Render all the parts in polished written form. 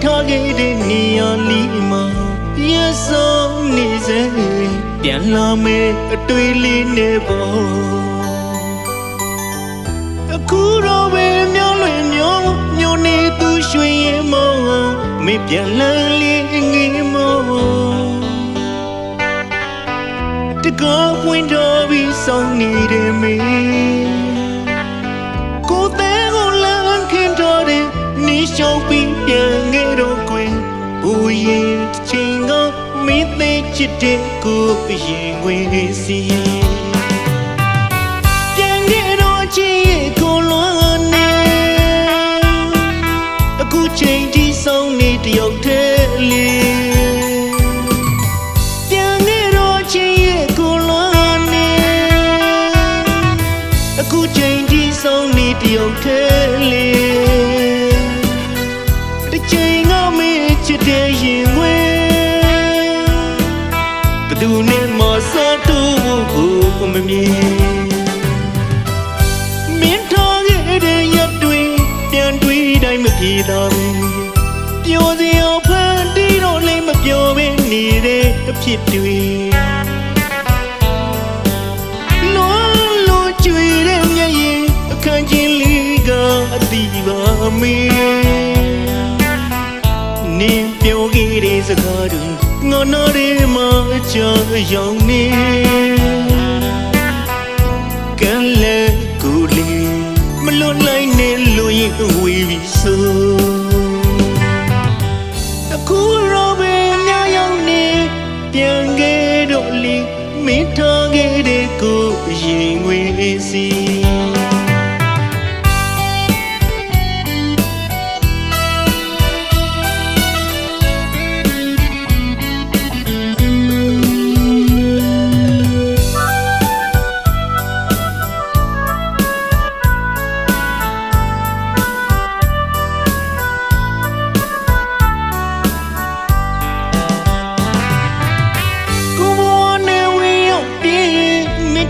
ထားခဲ့တဲ့နေရာလေးမှာရဆုံးနေစေပြန်လာမယ်အတွေ့လေးနဲ့ပေါ့အခုတော့ပဲမျောလွင်မျောနေသူရွှေရင်မောမေပြန်လန်းလေးငေးမောတကောဝင်တော့ပြီးဆောင်နေတယ်မေကိုယ်တဲ့ကိုလမ်းခင်တော့တယ်နေရှောက်ပြီးပြန်ငယ်တော့ကွယ်ဘူရင်ချင်းကမင်းသိချစ်တဲ့ကိုရင်ဝင်စီပြန်ငယ်တော့ချစ်ကိုလွန်နေအခုချိန်ဒီဆောင်နေတယောက်တည်းလေးပြန်ငယ်တော့ချစ်ကိုလွန်နေအခုချိန်ဒီဆောင်နေတယောက်တည်းလေးတစ်ချိန်ကမင်းချစ်တဲ့ရင်ဝင်ဘသူနဲ့မစားတော့ဘူးမမြင်မင်းထားခဲ့တဲ့ရက်တွေပြန်တွေ့တိုင်းမပြေတော့ဘူးပျော်စရာဖန်တီးတော့လည်းမပျော်ဘဲနေတဲ့အဖြစ်တွေလုံးကျွေတဲ့မျက်ရည်အခန်းချင်းလေးကအတီးပါမေနင်းပြောခဲ့တဲ့စကားတွေငေါနာတွေမှာအချာရောက်နေကံလဲကိုလေးမလွတ်နိုင်နဲ့လို့ရင်ဝေးပြီဆိုအခုတော့ပဲညရောက်နေပြန်ခဲ့တော့လေမင်းထားခဲ့တဲ့ကိုရင်ငွေစီ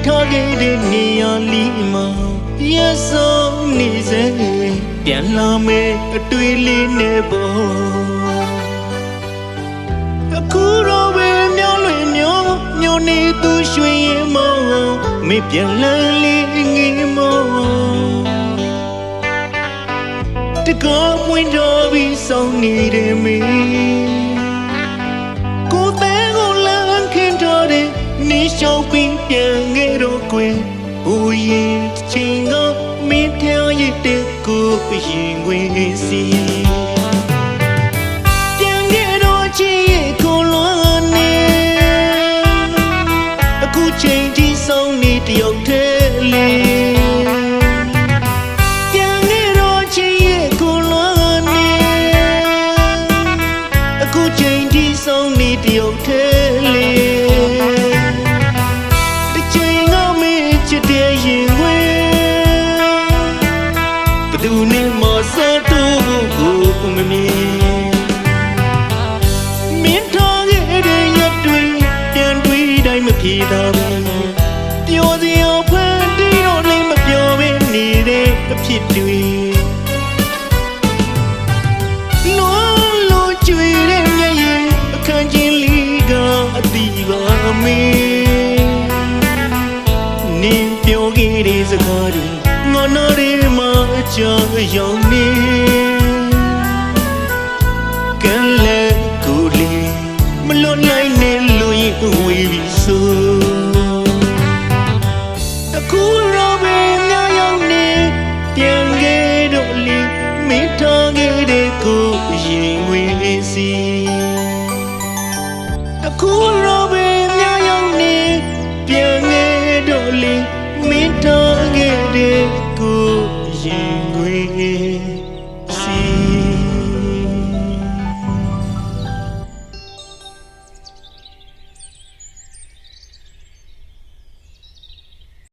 ထားခဲ့တဲ့နေရာလေးမှာရဆုံးနေစေပြန်လာမယ်အတွေ့လေးနဲ့ပေါ့အခုတော့ပဲမျောလွင်မျောနေသူရွှေရင်မောမေပြန်လန်းလေးငေးမောတကောဝင်တော့ပြီးဆောင်နေတယ်မေကိုယ်တဲ့ကိုလမ်းခင်တော့တယ်နေရှောက်ပြီးပြန်ငယ်တော့ကွယ်ဘူရင်ချင်းကမင်းထောင်ရတဲ့ကိုရင်ဝင်စီပြန်ငယ်တော့ချစ်ကိုလွန်နေအခုချိန်ဒီဆောင်နေတယောက်တည်းလေးပြန်ငယ်တော့ချစ်ကိုလွန်နေအခုချိန်ဒီဆောင်နေတယောက်တည်းလေးသူနဲ့မစားတော့ဘူးမမြင်မင်းထားခဲ့တဲ့ရက်တွေပြန်တွေ့တိုင်းမပြေတော့ဘူးပျော်စရာဖန်တီးတော့လည်းမပျော်ဘဲနေတဲ့အဖြစ်တွေလုံးကျွေတဲ့မျက်ရည်အခန်းချင်းလေးကအတီးပါမေနင်းပြောခဲ့တဲ့စကားတွေငေါနာတွေမှာအချာရောက်နေကံလဲကိုလေးမလွတ်နိုင်နဲ့လို့ရင်ဝေးပြီဆိုအခုတော့ပဲညရောက်နေပြန်ခဲ့တော့လေမင်းထားခဲ့တဲ့ကိုရင်ဝေးစီအခုတော့ပဲညရောက်နေပြန်ခဲ့တော့လေမင်းထားခဲ့တဲ့ကိုရင်